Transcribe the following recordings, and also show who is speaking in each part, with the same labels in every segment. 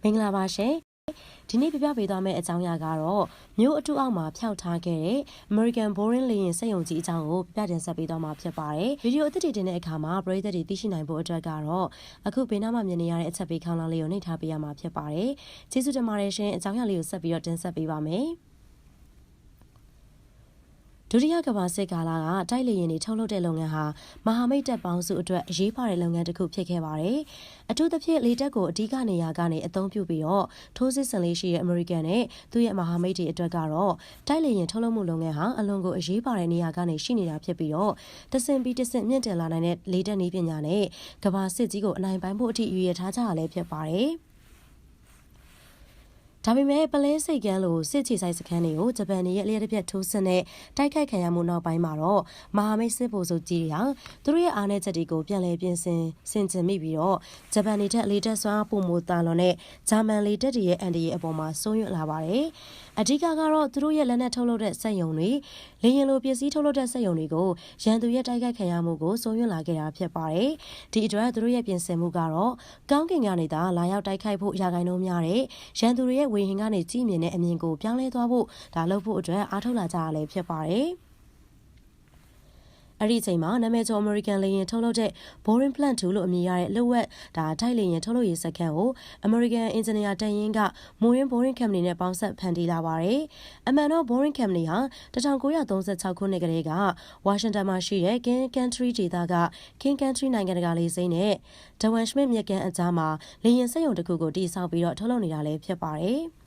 Speaker 1: င်္ဂလာပါရှင်ဒီနေ့ပြပြပေးသွားမယ့်အကြောင်းအရာကတော့မြို့အတူအောက်မှာဖျောက်ထားခဲ့တဲ့ American Boring လေယာဉ်စက်ရုံကြီးအကြောင်းကိုပြတင်ဆက်ပေးသွားမှာဖြစ်ပါတယ်ဗီဒီယိုအသစ်တွေတင်တဲ့အခါမှာပရိသတ်တွေသိရှိနိုင်ဖို့အတွက်ကတော့အခုဘေးနားမှာမြင်နေရတဲ့အချက်ပေးခေါင်းလောင်းလေးကိုနှိပ်ထားပေးရမှာဖြစ်ပါတယ်ကျေးဇူးတင်ပါတယ်ရှင်အကြောင်းအရာလေးကိုဆက်ပြီးတော့တင်ဆက်ပေးပါမယ်ဒုတိယကမ္ဘာစစ်ကာလကတိုက်လေယာဉ်တွေထုတ်လုပ်တဲ့လုပ်ငန်းဟာမဟာမိတ်တပ်ပေါင်းစုအတွက်အရေးပါတဲ့လုပ်ငန်းတစ်ခုဖြစ်ခဲ့ပါတယ်။အထူးသဖြင့်လေတပ်ကိုအဓိကနေရာကနေအသုံးပြုပြီးတော့ထိုးစစ်ဆင်လေးရှိတဲ့အမေရိကန်နဲ့သူ့ရဲ့မဟာမိတ်တွေအတွက်ကတော့တိုက်လေယာဉ်ထုတ်လုပ်မှုလုပ်ငန်းဟာအလွန်ကိုအရေးပါတဲ့နေရာကနေရှိနေတာဖြစ်ပြီးတော့တဆင့်ပြီးတဆင့်မြင့်တင်လာနိုင်တဲ့လေတပ်နည်းပညာနဲ့ကမ္ဘာစစ်ကြီးကိုအနိုင်ပိုင်းဖို့အထိရည်ရွယ်ထားကြရလဲဖြစ်ပါတယ်။ဒါပေမဲ့ပလဲစိတ်ကန်းလိုစစ်ချီဆိုင်စခန်းတွေကိုဂျပန်ရဲ့လျှက်တစ်ပြက်ထိုးစစ်နဲ့တိုက်ခိုက်ခံရမှုနောက်ပိုင်းမှာတော့မဟာမိတ်စစ်ဗိုလ်ချုပ်ကြီးတွေဟာသူတို့ရဲ့အားနည်းချက်တွေကိုပြန်လည်ပြင်ဆင်ဆင်ခြင်မိပြီးတော့ဂျပန်နေတက်လေတက်စွာပုံမတာလွန်တဲ့ဂျာမန်လေတက်တွေရဲ့အန်ဒီရဲ့အပေါ်မှာစိုးရွံ့လာပါတယ်။အဓိကကတော့သူတို့ရဲ့လက်နက်ထုတ်လုပ်တဲ့စက်ရုံတွေလေယာဉ်လိုပစ္စည်းထုတ်လုပ်တဲ့စက်ရုံတွေကိုရန်သူရဲ့တိုက်ခိုက်ခံရမှုကိုစိုးရွံ့လာခဲ့တာဖြစ်ပါတယ်။ဒီအတွက်သူတို့ရဲ့ပြင်ဆင်မှုကတော့ကောင်းကင်ကနေသာလာရောက်တိုက်ခိုက်ဖို့ရာဂိုင်နှုန်းများတဲ့ရန်သူတွေရဲ့ဝေဟင်ကနေကြည့်မြင်တဲ့အမြင်ကိုပြောင်းလဲသွားဖို့ဒါလုပ်ဖို့အတွက်အားထုတ်လာကြရလဲဖြစ်ပါတယ်။အဲ့ဒီအချိန်မှာနာမည်ကျော် American လေယာဉ်ထုတ်လုပ်တဲ့ Boring Plant 2လို့အမည်ရတဲ့လက်ဝက်ဒါထိုက်လေယာဉ်ထုတ်လုပ်ရေးစခန်းကို American Engineer တန်ရင်ကမိုရင်း Boring Company နဲ့ပေါင်းဆက်ဖန်တီးလာပါတယ်။အမှန်တော့ Boring Company ဟာ1936ခုနှစ်ကလေးကဝါရှင်တန်မှာရှိတဲ့ King Country ဒေသက King Country နိုင်ငံတကာလေဆိပ်နဲ့ Dewan Schmidt မြက်ကန်အကြားမှာလေယာဉ်စက်ရုံတစ်ခုကိုတည်ဆောက်ပြီးတော့ထုတ်လုပ်နေတာလည်းဖြစ်ပါတယ်။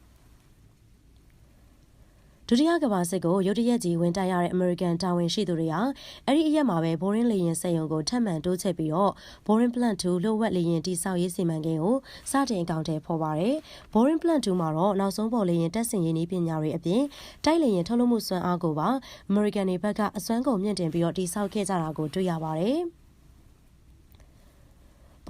Speaker 1: ဒုတိယကမ္ဘာစစ်ကိုရုတ်တရက်ကြီးဝင်တိုက်ရတဲ့အမေရိကန်တာဝန်ရှိသူတွေဟာအဲ့ဒီအရက်မှာပဲ Boring လေယာဉ်စက်ရုံကိုထပ်မံတိုးချဲ့ပြီးတော့ Boring Plant 2လှုပ်ဝက်လေယာဉ်တိစောက်ရေးစီမံကိန်းကိုစတင်အကောင့်ထဲဖော်ပါတယ်။ Boring Plant 2မှာတော့နောက်ဆုံးပေါ်လေယာဉ်တက်ဆင်ရေးနည်းပညာတွေအပြင်တိုက်လေယာဉ်ထုတ်လုပ်မှုစွမ်းအားကိုပါအမေရိကန်တွေဘက်ကအစွမ်းကုန်မြင့်တင်ပြီးတော့တိစောက်ခဲ့ကြတာကိုတွေ့ရပါတယ်။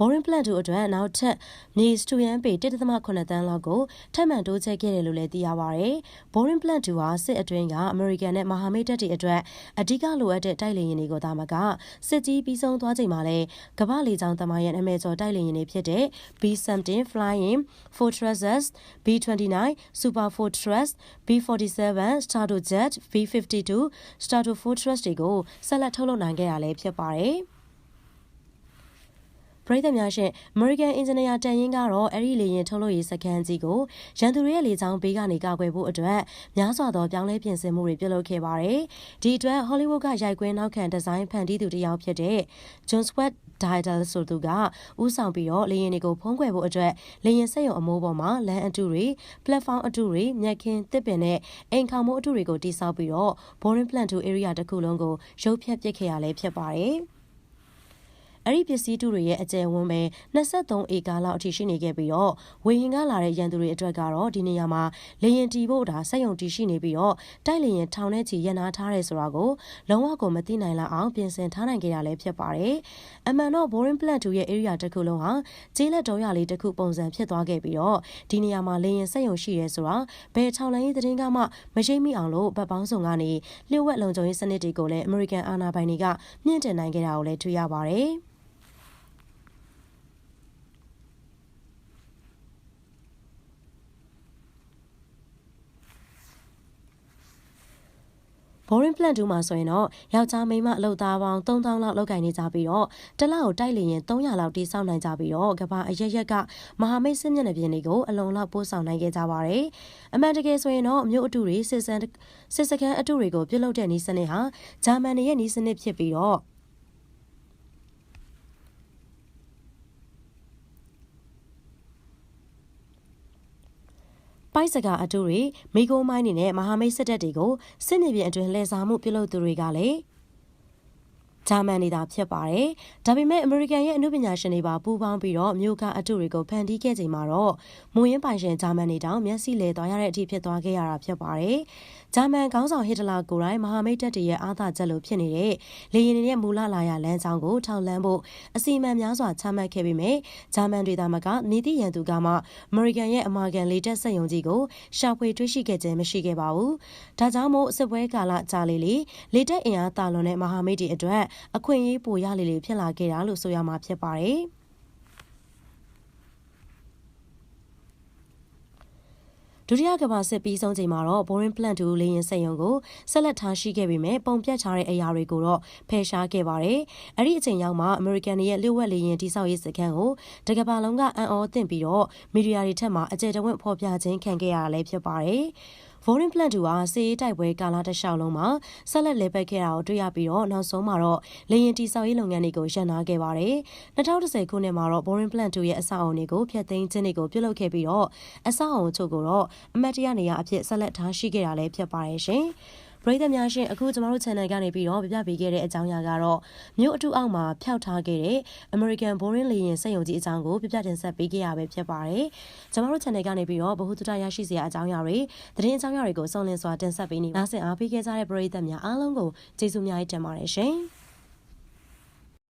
Speaker 1: Boring Plant 2အတွက်နောက်ထပ်မြေစတူရန်ပေ1.8တန်းလောက်ကိုထပ်မံတိုးချဲ့ခဲ့တယ်လို့လည်းသိရပါတယ်။ Boring Plant 2ဟာစစ်အတွင်းကအမေရိကန်နဲ့မဟာမိတ်တပ်တွေအတွက်အဓိကလိုအပ်တဲ့တိုက်လေယာဉ်တွေကိုသာမကစစ်ကြီးပြီးဆုံးသွားချိန်မှာလည်းကမ္ဘာလေကြောင်းသမိုင်းရဲ့နာမည်ကျော်တိုက်လေယာဉ်တွေဖြစ်တဲ့ B-17 Flying Fortresses, B-29 Super Fortress, B-47 Stratojet, B-52 Stratofortress တွေကိုဆက်လက်ထုတ်လုပ်နိုင်ခဲ့တာလည်းဖြစ်ပါတယ်။ပရိသတ်များရှင် American Engineer တန်ရင်ကတော့အဲ့ဒီလေယာဉ်ထုတ်လုပ်ရေးစခန်းကြီးကိုရန်သူတွေရဲ့လေကြောင်းဘေးကနေကာကွယ်ဖို့အတွက်များစွာသောပြောင်းလဲပြင်ဆင်မှုတွေပြုလုပ်ခဲ့ပါတယ်။ဒီအတွက် Hollywood ကရိုက်ကွင်းနောက်ခံဒီဇိုင်းဖန်တီးသူတစ်ယောက်ဖြစ်တဲ့ John Swartzwelder ဆိုသူကဦးဆောင်ပြီးတော့လေယာဉ်တွေကိုဖုံးကွယ်ဖို့အတွက်လေယာဉ်စက်ရုံအမိုးပေါ်မှာလမ်းအတုတွေ platform အတုတွေမြက်ခင်းတစ်ပင်နဲ့အိမ်ခေါင်မိုးအတုတွေကိုတိစောက်ပြီးတော့ Boring Plant 2 area တစ်ခုလုံးကိုရုပ်ဖြတ်ပစ်ခဲ့ရလဲဖြစ်ပါတယ်။အဲ့ဒီပစ္စည်းတူတွေရဲ့အကျယ်ဝန်းပဲ23ဧကလောက်အထိရှိနေခဲ့ပြီးတော့ဝေဟင်ကလာတဲ့ရန်သူတွေအတွက်ကတော့ဒီနေရာမှာလေယာဉ်တီဖို့ဒါစက်ရုံတီရှိနေပြီးတော့တိုက်လေယာဉ်ထောင်နဲ့ချီရန်နာထားရဲဆိုတာကိုလုံးဝကိုမသိနိုင်လောက်အောင်ပြင်ဆင်ထားနိုင်ကြရလဲဖြစ်ပါတယ်။အမှန်တော့ Boring Plant 2ရဲ့ area တစ်ခုလုံးဟာကျေးလက်တောရလေးတစ်ခုပုံစံဖြစ်သွားခဲ့ပြီးတော့ဒီနေရာမှာလေယာဉ်စက်ရုံရှိရဲဆိုတာဘယ်ထောင်လန်းရေးသတင်းကမှမရိပ်မိအောင်လို့ဗတ်ပေါင်းစုံကနေလျှို့ဝှက်လုံခြုံရေးစနစ်တွေကိုလည်း American အာဏာပိုင်တွေကမြင့်တင်နိုင်ခဲ့တာကိုလည်းတွေ့ရပါတယ်။ Boring Plant 2မှာဆိုရင်တော့ယောက်ျားမိန်းမအလုပ်သားပေါင်း3000လောက်လုပ်ကိုင်နေကြပြီးတော့တစ်လကိုတိုက်လေရင်300လောက်တိစောက်နိုင်ကြပြီးတော့ကမ္ဘာအရရက်ကမဟာမိတ်စစ်မျက်နှာပြင်တွေကိုအလုံးလောက်ပို့ဆောင်နိုင်ခဲ့ကြပါတယ်။အမှန်တကယ်ဆိုရင်တော့မြို့အတုတွေစစ်စခန်းအတုတွေကိုပြုတ်လုတဲ့နည်းစနစ်ဟာဂျာမန်ရဲ့နည်းစနစ်ဖြစ်ပြီးတော့ပိုက်စကာအတူတွေမိโกမိုင်းနေနဲ့မဟာမိတ်စစ်တပ်တွေကိုစစ်မြေပြင်အတွင်းလှည့်စားမှုပြုလုပ်သူတွေကလည်းဂျာမန်နေတာဖြစ်ပါတယ်။ဒါပေမဲ့အမေရိကန်ရဲ့အမှုပညာရှင်တွေပါပူးပေါင်းပြီးတော့မြို့ကအတုတွေကိုဖန်တီးခဲ့ချိန်မှာတော့မူရင်းပိုင်ရှင်ဂျာမန်တွေတောင်မျက်စိလဲသွားရတဲ့အထိဖြစ်သွားခဲ့ရတာဖြစ်ပါတယ်။ဂျာမန်ခေါင်းဆောင်ဟစ်တလာကိုယ်တိုင်မဟာမိတ်တပ်တွေရဲ့အားသာချက်လို့ဖြစ်နေတဲ့လေယာဉ်တွေရဲ့မူလလာရလမ်းကြောင်းကိုထောက်လှမ်းဖို့အစီအမံများစွာချမှတ်ခဲ့ပေမဲ့ဂျာမန်တွေသာမကနီးသည့်ရန်သူကမှအမေရိကန်ရဲ့အမာကန်လေတပ်စက်ရုံကြီးကိုရှာဖွေတွေ့ရှိခဲ့ခြင်းမရှိခဲ့ပါဘူး။ဒါကြောင့်မို့စစ်ပွဲကာလကြာလေလေတပ်အင်အားတာလွန်တဲ့မဟာမိတ်တွေအတွက်အခွင့်အရေးပိုရလေဖြစ်လာခဲ့တာလို့ဆိုရမှာဖြစ်ပါတယ်။ ဒုတိယကမ္ဘာစစ်ပြီးဆုံးချိန်မှာတော့ Boring Plant 2လေယာဉ်စက်ရုံကိုဆက်လက်ထားရှိခဲ့ပေမဲ့ပုံပြတ်ထားတဲ့အရာတွေကိုတော့ဖယ်ရှားခဲ့ပါတယ်။အဲ့ဒီအချိန်ရောက်မှအမေရိကန်ရဲ့လျှို့ဝှက်လေယာဉ်တိစောက်ရေးစခန်းကိုတကမ္ဘာလုံးကအံ့ဩသင့်ပြီးတော့မီဒီယာတွေထက်မှအကျယ်တဝင့်ဖော်ပြခြင်းခံခဲ့ရတာလည်းဖြစ်ပါတယ်။ Boring Plant 2ဟာစစ်ရေးတိုက်ပွဲကာလတစ်လျှောက်လုံးမှာဆက်လက်လဲပတ်ခဲ့တာကိုတွေ့ရပြီးတော့နောက်ဆုံးမှာတော့လေယာဉ်တိစောက်ရေးလုပ်ငန်းတွေကိုရပ်နားခဲ့ပါတယ်။2010ခုနှစ်မှာတော့ Boring Plant 2ရဲ့အဆောက်အအုံတွေကိုဖျက်သိမ်းခြင်းတွေကိုပြုလုပ်ခဲ့ပြီးတော့အဆောက်အအုံချုပ်ကိုတော့အမတ်တရနေရာအဖြစ်ဆက်လက်ထားရှိခဲ့တာလည်းဖြစ်ပါတယ်ရှင်။ပရိသတ်များရှင်အခုကျမတို့ channel ကနေပြီးတော့ပြပြပေးခဲ့တဲ့အကြောင်းအရာကတော့မြို့အထူအောက်မှာဖျောက်ထားခဲ့တဲ့ American Boring လေယာဉ်စက်ရုံကြီးအကြောင်းကိုပြပြတင်ဆက်ပေးခဲ့ရပဲဖြစ်ပါတယ်။ကျမတို့ channel ကနေပြီးတော့ဗဟုသုတရရှိစရာအကြောင်းအရာတွေသတင်းအကြောင်းအရာတွေကိုစုံလင်စွာတင်ဆက်ပေးနေပါဆင်အားပေးခဲ့ကြတဲ့ပရိသတ်များအားလုံးကိုကျေးဇူးများတင်ပါတယ်ရှင်။